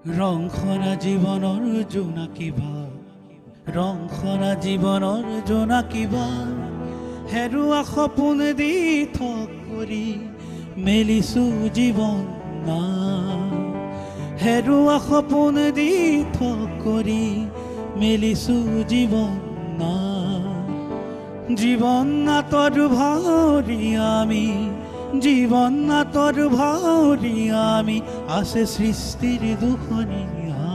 ৰংখনা জীৱনৰ জোনাকিবা ৰংখনা জীৱনৰ জোনাকিবা হেৰুৱা সপোন দি থক কৰি মেলিছো জীৱন না হেৰুৱা সপোন দি থক কৰি মেলিছো জীৱন না জীবন নাতৰ ভাওৰি আমি জীবন নাতৰ ভাওৰি আমি আছে সৃষ্টিৰ দুখনিয়া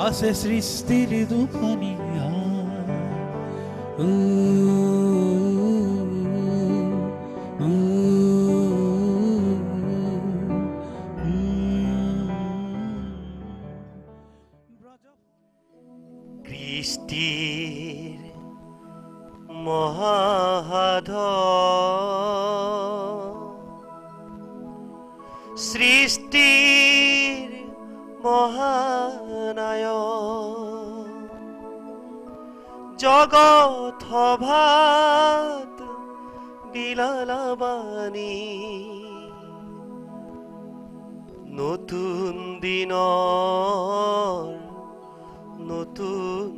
আছে সৃষ্টিৰ দুখনিয়া কৃষ্টিৰ মহাসাধ সৃষ্টিৰ মহানায়ক জগত সভাত বিলালাবাণী নতুন দিনৰ নতুন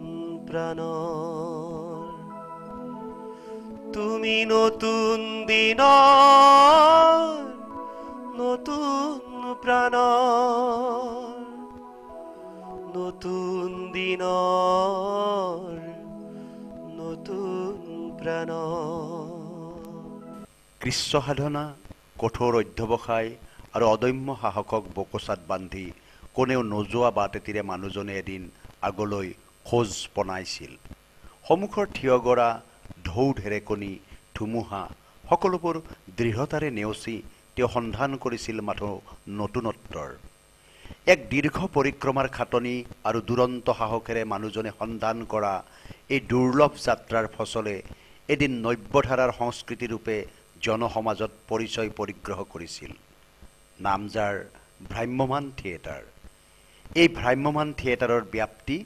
প্ৰাণৰ তুমি নতুন দিনৰ নতুন প্ৰাণৰ নতুন দিনৰ নতুন প্ৰাণৰ কৃষ্ণ সাধনা কঠোৰ অধ্যৱসায় আৰু অদম্য সাহসক বকচাত বান্ধি কোনেও নোযোৱা বাট এটিৰে মানুহজনে এদিন আগলৈ খোজ বনাইছিল সন্মুখৰ থিয় কৰা ঢৌ ঢেৰেকনি ধুমুহা সকলোবোৰ দৃঢ়তাৰে নেওচি তেওঁ সন্ধান কৰিছিল মাথো নতুনত্বৰ এক দীৰ্ঘ পৰিক্ৰমাৰ খাটনি আৰু দুৰন্ত সাহসেৰে মানুহজনে সন্ধান কৰা এই দুৰ্লভ যাত্ৰাৰ ফচলে এদিন নব্যধাৰাৰ সংস্কৃতি ৰূপে জনসমাজত পৰিচয় পৰিগ্ৰহ কৰিছিল নাম যাৰ ভ্ৰাম্যমান থিয়েটাৰ এই ভ্ৰাম্যমান থিয়েটাৰৰ ব্যাপ্তি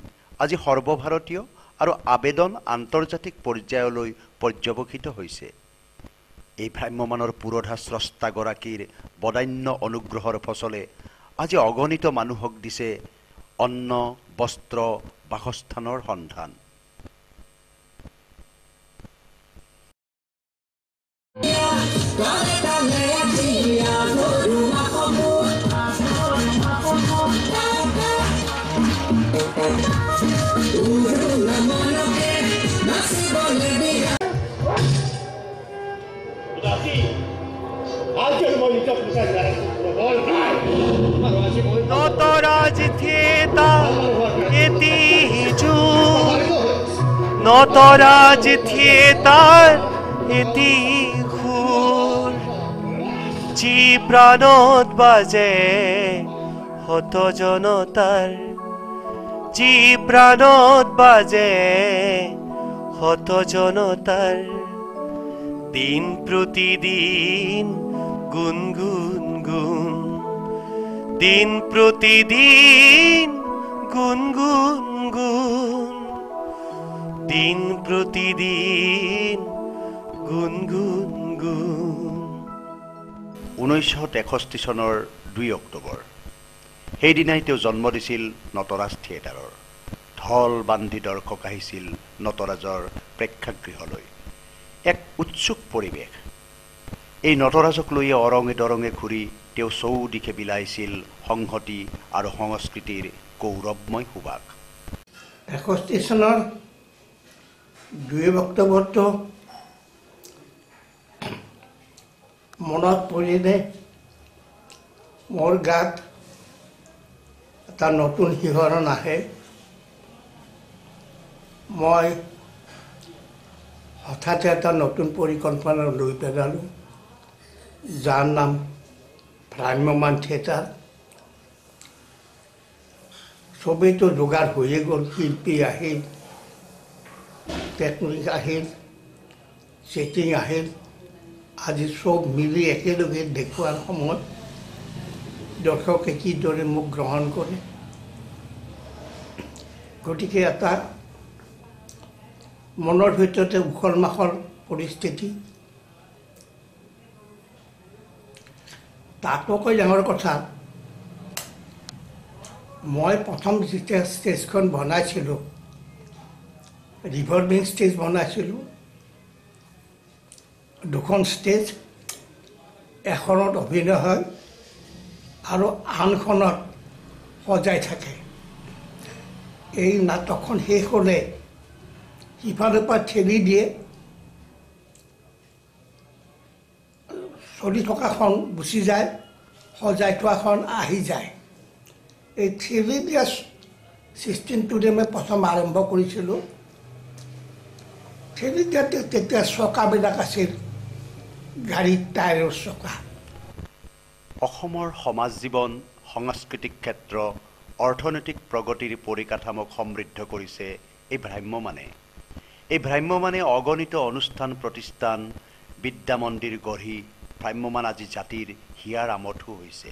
আজি সৰ্বভাৰতীয় আৰু আবেদন আন্তৰ্জাতিক পৰ্যায়লৈ পৰ্যবেক্ষিত হৈছে এই ভ্ৰাম্যমানৰ পুৰোধা স্ৰষ্টাগৰাকীৰ বদান্য অনুগ্ৰহৰ ফচলে আজি অগণিত মানুহক দিছে অন্ন বস্ত্ৰ বাসস্থানৰ সন্ধান নটরাজ থিয়েটার এটি নটরাজ থিয়েটার এটি খুর জি প্রাণত বাজে হত জনতার জি প্রাণত বাজে হত জনতার দিন প্রতিদিন গুনগুন গুন দিন প্রতিদিন গুনগুন গুন দিন প্রতিদিন গুনগুন গুন 1963 চনৰ 2 অক্টোবৰ সেইদিনাই তেওঁ জন্ম দিছিল নটৰাজ থিয়েটাৰৰ ঢল বান্ধি দৰ্শক আহিছিল নটৰাজৰ প্ৰেক্ষাগৃহলৈ এক উৎসুক পৰিৱেশ এই নটৰাজক লৈয়ে অৰঙে দৰঙে ঘূৰি তেওঁ চৌদিশে বিলাইছিল সংহতি আৰু সংস্কৃতিৰ গৌৰৱময় সুবাস 61 চনৰ 2 অক্টোবৰটো মনত পৰিলে মোৰ গাত এটা নতুন শিহৰণ আহে মই হঠাৎ এটা নতুন পৰিকল্পনা লৈ পেলালোঁ যাৰ নাম ভ্ৰাম্যমান থিয়েটাৰ সবেইতো যোগাৰ হৈয়ে গ'ল শিল্পী আহিল টেকনিক আহিল ছেটিং আহিল আজি সব মিলি একেলগে দেখুৱাৰ সময়ত দৰ্শকে কিদৰে মোক গ্ৰহণ কৰে গতিকে এটা মনৰ ভিতৰতে উখল মাখল পৰিস্থিতি তাতকৈ ডাঙৰ কথা মই প্ৰথম যেতিয়া ষ্টেজখন বনাইছিলোঁ, ৰিভলভিং ষ্টেজ বনাইছিলোঁ, দুখন ষ্টেজ, এখনত অভিনয় হয় আৰু আনখনত সজাই থাকে। এই নাটকখন শেষ হ'লে সিফালৰ পৰা ঠেলি দিয়ে, চলি থকাখন গুচি যায়, সজাই থোৱাখন আহি যায়। এই ঠেলি দিয়া ছিষ্টেমটোৰে মই প্ৰথম আৰম্ভ কৰিছিলোঁ। ঠেলি দিয়াতে তেতিয়া চকাবিলাক আছিল গাড়ীৰ টায়াৰৰ চকা। অসমৰ সমাজ জীৱন, সাংস্কৃতিক ক্ষেত্ৰ, অৰ্থনৈতিক প্ৰগতিৰ পৰিকাঠামোক সমৃদ্ধ কৰিছে এই ভ্ৰাম্যমানে। এই ভ্ৰাম্যমানে অগণিত অনুষ্ঠান প্ৰতিষ্ঠান, বিদ্যা মন্দিৰ গঢ়ি ভ্ৰাম্যমান আজি জাতিৰ হিয়াৰ আমঠু হৈছে।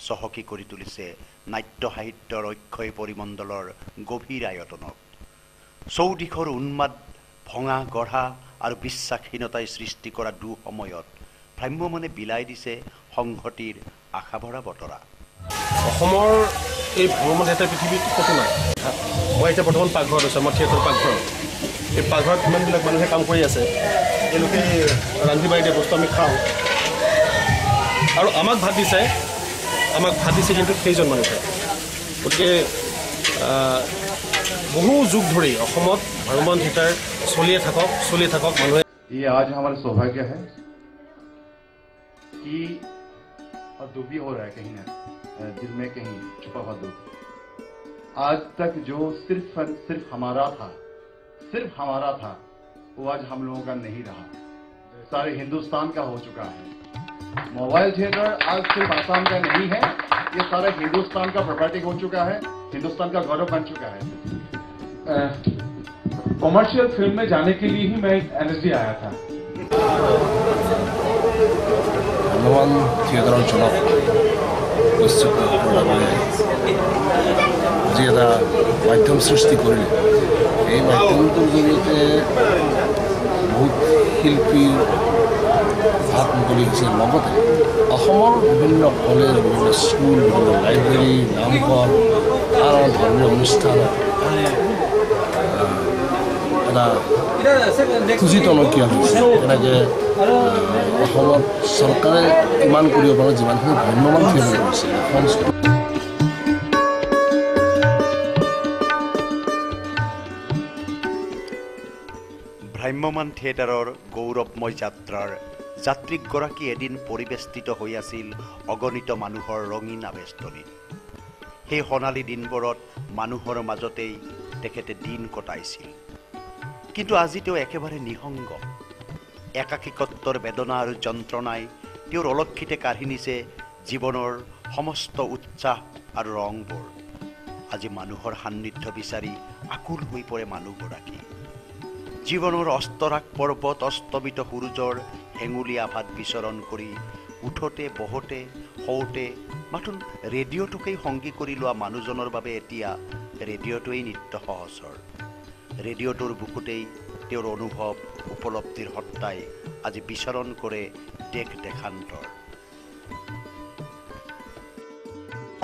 চহকী কৰি তুলিছে নাট্য সাহিত্যৰ অক্ষয় পৰিমণ্ডলৰ গভীৰ আয়তনক। চৌদিশৰ উন্মাদ ভঙা গঢ়া আৰু বিশ্বাসহীনতাই সৃষ্টি কৰা দুঃসময়ত ভ্ৰাম্যমানে বিলাই দিছে সংহতিৰ আশাভৰা বতৰা। অসমৰ এই ভ্ৰমণ এটা পৃথিৱীত ক'তো নাই। মই এতিয়া বৰ্তমান পাকঘৰত আছোঁ, আমাৰ থিয়েটাৰ পাকঘৰত। এই পাকঘৰত কিমানবিলাক মানুহে কাম কৰি আছে, তেওঁলোকে ৰান্ধি বাঢ়ি দিয়া বস্তু আমি খাওঁ আৰু আমাক ভাত দিছে কিন্তু সেইজন মানুহে। গতিকে বহু যুগ ধৰি অসমত ভ্ৰমণ থিয়েটাৰ চলিয়ে থাকক মানুহে। ये आज हमारा सौभाग्य है कि और दुख भी हो रहा है कहीं ना दिल में कहीं छुपा हुआ दुख। आज तक जो सिर्फ हमारा था वो आज हम लोगों का नहीं रहा, सारे हिंदुस्तान का हो चुका है। मोबाइल थिएटर आज सिर्फ आसाम का नहीं है, ये सारा हिंदुस्तान का प्रॉपर्टी हो चुका है, हिंदुस्तान का गौरव बन चुका है। कॉमर्शियल फिल्म में जाने के लिए ही मैं एनएसडी आया था। ভ্ৰাম্যমান থিয়েটাৰ অঞ্চলত যি এটা মাধ্যম সৃষ্টি কৰিলে, এই মাধ্যমটোৰ জৰিয়তে বহুত শিল্পীৰ ভাত মুকলি হৈছে। লগতে অসমৰ বিভিন্ন কলেজ, বিভিন্ন স্কুল, বিভিন্ন লাইব্ৰেৰী, নামঘৰ আৰু ধৰ্মীয় অনুষ্ঠান এটা খুঁজি টনকীয়া হৈছে। এনেকৈ অসমত চৰকাৰে ইমান কৰিব পাৰে যিমানখিনি ভ্ৰাম্যমান থিয়েটাৰ কৰিছে। ভ্ৰাম্যমান থিয়েটাৰৰ গৌৰৱময় যাত্ৰাৰ যাত্ৰীগৰাকী এদিন পৰিবেষ্টিত হৈ আছিল অগণিত মানুহৰ ৰঙীন আবেষ্টনীত। সেই সোণালী দিনবোৰত মানুহৰ মাজতেই তেখেতে দিন কটাইছিল। কিন্তু আজি তেওঁ একেবাৰে নিসংগ। একাকিত্বৰ বেদনা আৰু যন্ত্ৰণাই তেওঁৰ অলক্ষিতে কাঢ়ি নিছে জীৱনৰ সমস্ত উৎসাহ আৰু ৰংবোৰ। আজি মানুহৰ সান্নিধ্য বিচাৰি আকুল হৈ পৰে মানুহগৰাকী। জীৱনৰ অস্তৰাক পৰ্বত, অস্তমিত সূৰ্যৰ হেঙুলীয়া আভাত বিচৰণ কৰি উঠোতে বহোতে শোওঁতে মাথোন ৰেডিঅ'টোকেই সংগী কৰি লোৱা মানুহজনৰ বাবে এতিয়া ৰেডিঅ'টোৱেই নিত্য সহচৰ। ৰেডিঅ'টোৰ বুকুতেই তেওঁৰ অনুভৱ উপলব্ধিৰ সত্তাই আজি বিচৰণ কৰে দেশ দেশান্তৰ।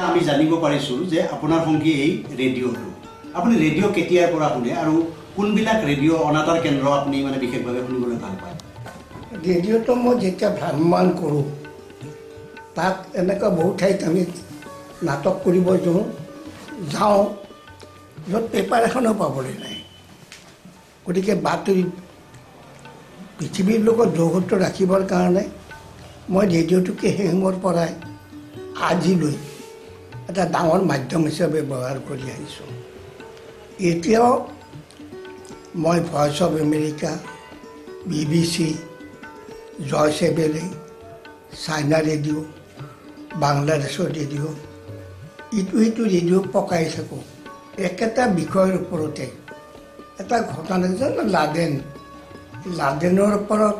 আমি জানিব পাৰিছোঁ যে আপোনাৰ সংগী এই ৰেডিঅ'টো। আপুনি ৰেডিঅ' কেতিয়াৰ পৰা শুনে আৰু কোনবিলাক ৰেডিঅ' অনাতাঁৰ কেন্দ্ৰ আপুনি মানে বিশেষভাৱে শুনিবলৈ ভাল পায়? ৰেডিঅ'টো মই যেতিয়া ভ্ৰাম্যমান কৰোঁ, তাত এনেকুৱা বহুত ঠাইত আমি নাটক কৰিব যাওঁ য'ত পেপাৰ এখনো পাবলৈ নাই। গতিকে বাতৰি পৃথিৱীৰ লগত যোগসূত্ৰ ৰাখিবৰ কাৰণে মই ৰেডিঅ'টোকে সেই সময়ৰ পৰাই আজিলৈ এটা ডাঙৰ মাধ্যম হিচাপে ব্যৱহাৰ কৰি আহিছোঁ। এতিয়াও মই ভইচ অফ আমেৰিকা, BBC, জয়ছ এভেলি, চাইনা ৰেডিঅ', বাংলাদেশৰ ৰেডিঅ', ইটো ৰেডিঅ' পকাই থাকোঁ একেটা বিষয়ৰ ওপৰতে। এটা ঘটনা জানো, লাডেনৰ ওপৰত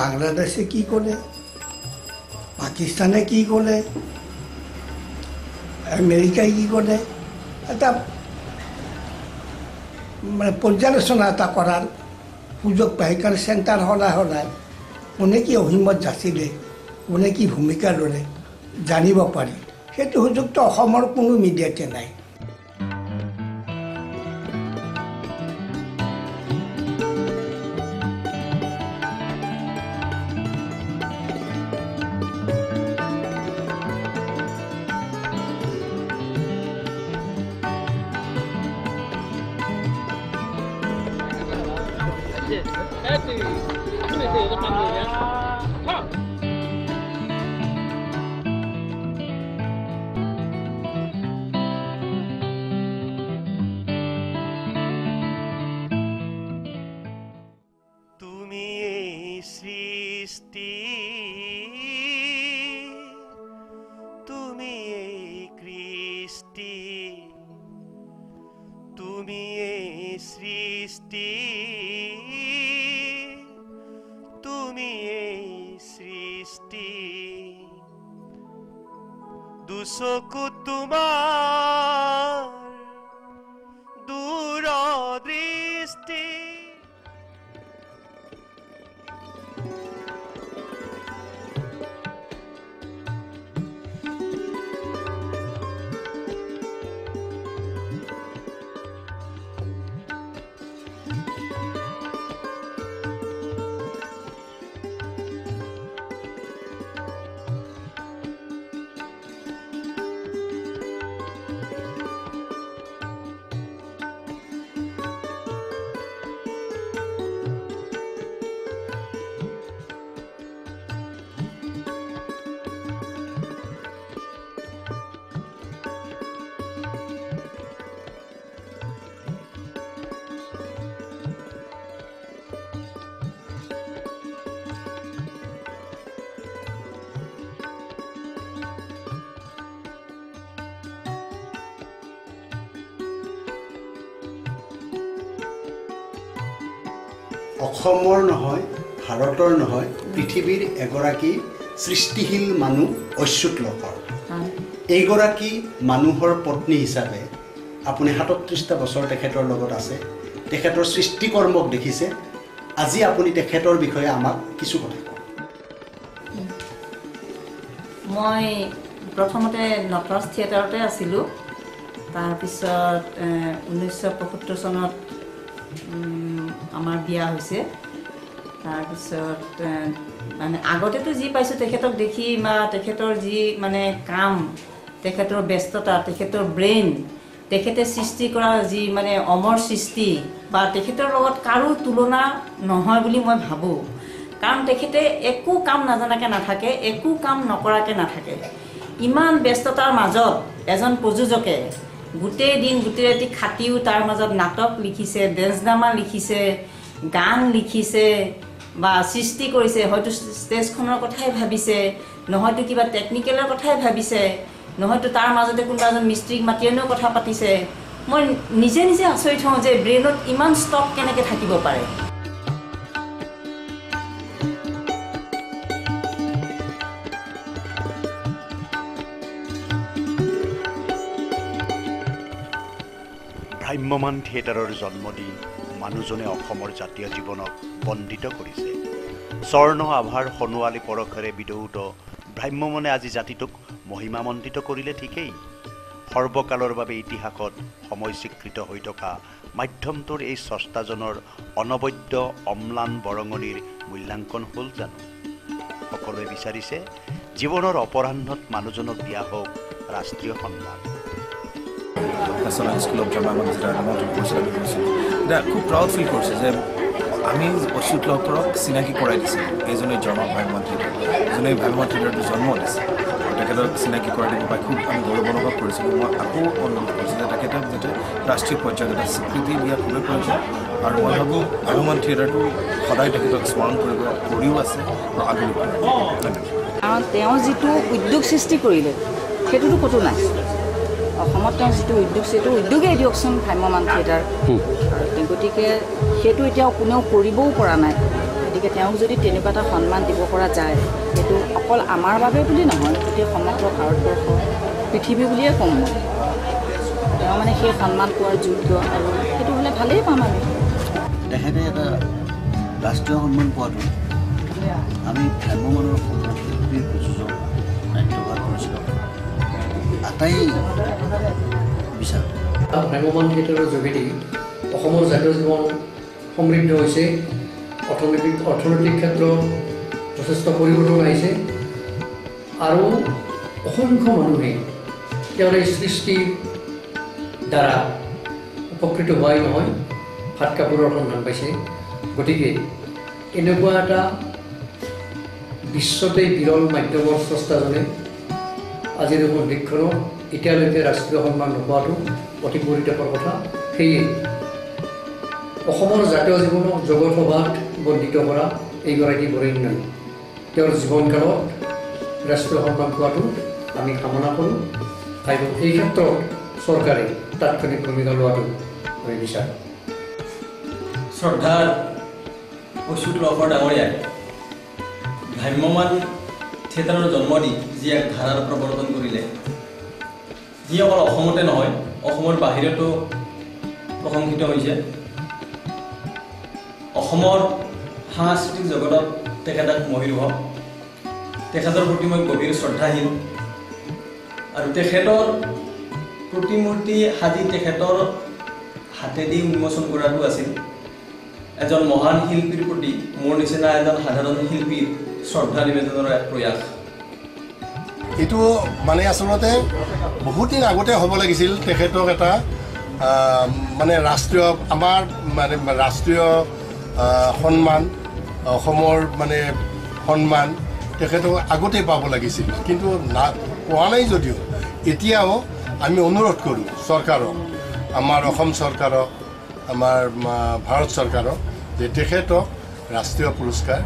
বাংলাদেশে কি ক'লে, পাকিস্তানে কি ক'লে, আমেৰিকাই কি ক'লে, এটা মানে পৰ্যালোচনা এটা কৰাৰ সুযোগ পায়। সেইকাৰণে চেণ্টাৰ সদায় কোনে কি অভিমত যাচিলে, কোনে কি ভূমিকা ল'লে জানিব পাৰি। সেইটো সুযোগটো অসমৰ কোনো মিডিয়াতে নাই। দুচকু তোমাৰ দূৰদৃষ্টি অসমৰ নহয়, ভাৰতৰ নহয়, পৃথিৱীৰ এগৰাকী সৃষ্টিশীল মানুহ অচ্যুত লহকৰ। এইগৰাকী মানুহৰ পত্নী হিচাপে আপুনি ৩৭টা বছৰ তেখেতৰ লগত আছে, তেখেতৰ সৃষ্টিকৰ্মক দেখিছে। আজি আপুনি তেখেতৰ বিষয়ে আমাক কিছু কথা কওক। মই প্ৰথমতে নটৰাজ থিয়েটাৰতে আছিলোঁ। তাৰপিছত 1975 চনত আমাৰ বিয়া হৈছে। তাৰপিছত মানে আগতেতো যি পাইছোঁ তেখেতক দেখি বা তেখেতৰ যি মানে কাম, তেখেতৰ ব্যস্ততা, তেখেতৰ ব্ৰেইন, তেখেতে সৃষ্টি কৰা যি মানে অমৰ সৃষ্টি বা তেখেতৰ লগত কাৰো তুলনা নহয় বুলি মই ভাবোঁ। কাৰণ তেখেতে একো কাম নাজানাকৈ নাথাকে, একো কাম নকৰাকৈ নাথাকে। ইমান ব্যস্ততাৰ মাজত এজন প্ৰযোজকে গোটেই দিন গোটেই ৰাতি খাটিও তাৰ মাজত নাটক লিখিছে, ডেন্স ড্ৰামা লিখিছে, গান লিখিছে বা সৃষ্টি কৰিছে। হয়তো ষ্টেজখনৰ কথাই ভাবিছে, নহয়তো কিবা টেকনিকেলৰ কথাই ভাবিছে, নহয়তো তাৰ মাজতে কোনোবা এজন মিস্ত্ৰীক মাতি আনিও কথা পাতিছে। মই নিজে নিজে আচৰিত হওঁ যে ব্ৰেইনত ইমান ষ্টক কেনেকৈ থাকিব পাৰে। ভ্ৰাম্যমান থিয়েটাৰৰ জন্ম দি মানুহজনে অসমৰ জাতীয় জীৱনক বন্দিত কৰিছে। স্বৰ্ণ আভাৰ সোণোৱালী পৰশেৰে বিদৌত ভ্ৰাম্যমানে আজি জাতিটোক মহিমামণ্ডিত কৰিলে ঠিকেই। সৰ্বকালৰ বাবে ইতিহাসত সময় স্বীকৃত হৈ থকা মাধ্যমটোৰ এই স্ৰষ্টাজনৰ অনবদ্য অম্লান বৰঙণিৰ মূল্যাংকন হ'ল জানো? সকলোৱে বিচাৰিছে জীৱনৰ অপৰাহ্নত মানুহজনক দিয়া হওক ৰাষ্ট্ৰীয় সন্মান। ন্যাশনাল স্কুল অফ ড্ৰামা মানে যেটা নামত কৰিছিল, আমি কৰিছিলোঁ এতিয়া খুব প্ৰাউড ফিল কৰিছে যে আমি অচ্যুত লহকৰক চিনাকি কৰাই দিছিলোঁ। এইজনে জন্ম ভ্ৰাম্যমান থিয়েটাৰ, যোনে ভ্ৰাম্যমান থিয়েটাৰটো জন্ম দিছে, তেখেতক চিনাকি কৰাই দিব পাই খুব আমি গৌৰৱ অনুভৱ কৰিছিলোঁ। মই আকৌ অনুৰোধ কৰিছোঁ যে তেখেতক যাতে ৰাষ্ট্ৰীয় পৰ্যায়ত এটা স্বীকৃতি দিয়া খুবেই প্ৰয়োজন। আৰু মই ভাবোঁ ভ্ৰাম্যমান থিয়েটাৰটো সদায় তেখেতক স্মৰণ কৰিও আছে আৰু আগলৈ কৰিব। কাৰণ তেওঁ যিটো উদ্যোগ সৃষ্টি কৰিলে সেইটোতো ক'তো নাই। অসমত তেওঁ যিটো উদ্যোগ, সেইটো উদ্যোগেই দিয়কচোন ভ্ৰাম্যমান থিয়েটাৰ। আৰু গতিকে সেইটো এতিয়াও কোনেও কৰিবও পৰা নাই। গতিকে তেওঁক যদি তেনেকুৱা এটা সন্মান দিব পৰা যায়, সেইটো অকল আমাৰ বাবে বুলি নহয়, গোটেই সমগ্ৰ ভাৰতবৰ্ষ, পৃথিৱী বুলিয়ে ক'ম মই। তেওঁ মানে সেই সন্মান পোৱাৰ যোগ্য, আৰু সেইটো হ'লে ভালেই পাম আমি। তেখেতে এটা ৰাষ্ট্ৰীয় সন্মান পোৱাটো আমি ভ্ৰাম্যমানৰ শিল্পীৰ প্ৰযোজক দায়িত্বভাৰ কৰিছিলোঁ। এটাই বিচাৰোঁ। ভ্ৰাম্যমাণ থিয়েটাৰৰ যোগেদি অসমৰ জাতীয় জীৱন সমৃদ্ধ হৈছে, অৰ্থনৈতিক ক্ষেত্ৰত যথেষ্ট পৰিৱৰ্তন আহিছে আৰু অসংখ্য মানুহে তেওঁৰ এই সৃষ্টিৰ দ্বাৰা উপকৃত হোৱাই নহয়, ভাত কাপোৰৰ সন্ধান পাইছে। গতিকে এনেকুৱা এটা বিশ্বতেই বিৰল মাধ্যমৰ স্ৰষ্টাজনে আজিৰ এখন দেশখনত এতিয়ালৈকে ৰাষ্ট্ৰীয় সন্মান নোপোৱাটো অতি পৰিতাপৰ কথা। সেয়ে অসমৰ জাতীয় জীৱনক জগতসভাত বৰ্ধিত কৰা এইগৰাকী বৰেণ্য তেওঁৰ জীৱনকালত ৰাষ্ট্ৰীয় সন্মান পোৱাটো আমি কামনা কৰোঁ আৰু এই ক্ষেত্ৰত চৰকাৰে তাৎক্ষণিক ভূমিকা লোৱাটো আমি বিচাৰোঁ। শ্ৰদ্ধাৰ অচ্যুত লহকৰ ডাঙৰীয়াই ভ্ৰাম্যমাণ থিয়েটাৰৰ জন্ম দি যি এক ধাৰাৰ প্ৰৱৰ্তন কৰিলে, যি অকল অসমতে নহয় অসমৰ বাহিৰতো প্ৰশংসিত হৈছে। অসমৰ সাংস্কৃতিক জগতত তেখেত এক মহিৰোহ, তেখেতৰ প্ৰতি মই গভীৰ শ্ৰদ্ধাশীল আৰু তেখেতৰ প্ৰতিমূৰ্তি সাজি তেখেতৰ হাতেদি উন্মোচন কৰাটো আছিল এজন মহান শিল্পীৰ প্ৰতি মোৰ নিচিনা এজন সাধাৰণ শিল্পীৰ শ্ৰদ্ধা নিবেদনৰ এক প্ৰয়াস। এইটো মানে আচলতে বহুত দিন আগতে হ'ব লাগিছিল তেখেতক এটা মানে ৰাষ্ট্ৰীয় আমাৰ মানে ৰাষ্ট্ৰীয় সন্মান, অসমৰ মানে সন্মান তেখেতক আগতেই পাব লাগিছিল, কিন্তু পোৱা নাই যদিও এতিয়াও আমি অনুৰোধ কৰোঁ চৰকাৰক, আমাৰ অসম চৰকাৰক, আমাৰ ভাৰত চৰকাৰক যে তেখেতক ৰাষ্ট্ৰীয় পুৰস্কাৰ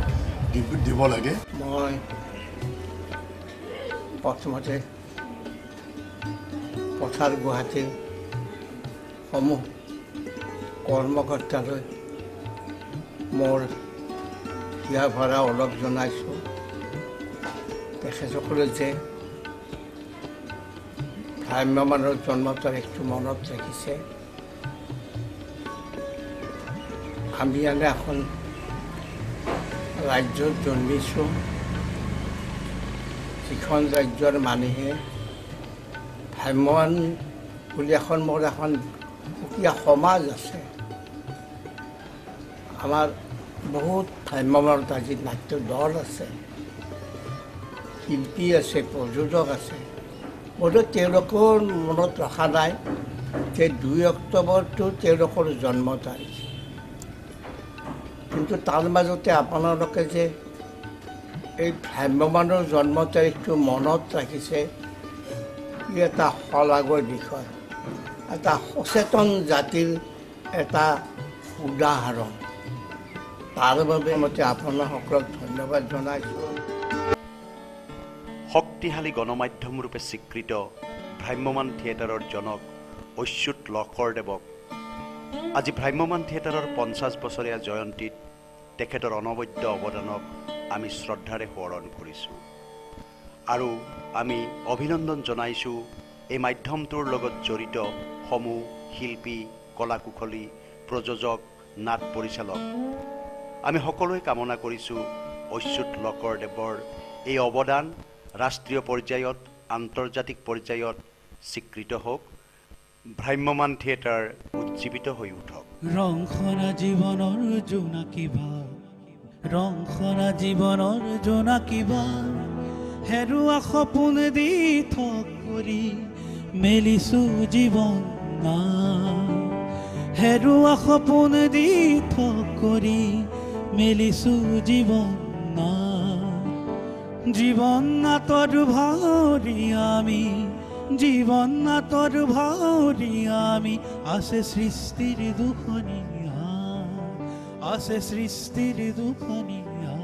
দিব লাগে। মই প্ৰথমতে পথাৰ গুৱাহাটীৰ সমূহ কৰ্মকৰ্তালৈ মোৰ হিয়া ভৰা অলপ জনাইছোঁ। তেখেতসকলে যে ভ্ৰাম্যমাণৰ জন্ম তাৰিখটো মনত ৰাখিছে। আমি এনে এখন ৰাজ্যত জন্মিছোঁ, যিখন ৰাজ্যৰ মানুহে ভ্ৰাম্যমাণ বুলি মোৰ এখন সুকীয়া সমাজ আছে। আমাৰ বহুত ভ্ৰাম্যমাণত আজি নাট্য দল আছে, শিল্পী আছে, প্ৰযোজক আছে। বোধহয় তেওঁলোকৰ মনত ৰখা নাই যে 2 অক্টোবৰটো তেওঁলোকৰ জন্ম তাৰিখ, কিন্তু তাৰ মাজতে আপোনালোকে যে এই ভ্ৰাম্যমাণৰ জন্ম তাৰিখটো মনত ৰাখিছে, ই এটা শলাগৰ বিষয়, এটা সচেতন জাতিৰ এটা উদাহৰণ। তাৰ বাবে মই আপোনাসকলক ধন্যবাদ জনাইছোঁ। শক্তিশালী গণমাধ্যম ৰূপে স্বীকৃত ভ্ৰাম্যমাণ থিয়েটাৰৰ জনক অচ্যুত লহকৰদেৱক আজি ভ্ৰাম্যমাণ থিয়েটাৰৰ 50 বছৰীয়া জয়ন্তীত তেখেতৰ অনবদ্য অৱদানক আমি শ্ৰদ্ধাৰে সোঁৱৰণ কৰিছোঁ আৰু আমি অভিনন্দন জনাইছোঁ এই মাধ্যমটোৰ লগত জড়িত সমূহ শিল্পী, কলাকুশলী, প্ৰযোজক, নাট পৰিচালক। আমি সকলোৱে কামনা কৰিছোঁ অচ্যুত লহকৰদেৱৰ এই অৱদান ৰাষ্ট্ৰীয় পৰ্যায়ত, আন্তৰ্জাতিক পৰ্যায়ত স্বীকৃত হওক, ভ্ৰাম্যমাণ থিয়েটাৰ উজ্জীৱিত হৈ উঠক। ৰংখনা জীৱনৰ জোনাকিবা, ৰংখনা জীৱনৰ জোনাকিবা, হেৰুৱা সপোন দি থক কৰি মেলিছোঁ জীৱন না, হেৰুৱা সপোন দি থক কৰি মেলিছোঁ জীৱন না, জীৱন নাটৰ ভাৱৰি আমি, জীবন নাটৰ ভাৱৰি আমি, আছে সৃষ্টিৰ দুখনীয়া, আছে সৃষ্টিৰ দুখনীয়া।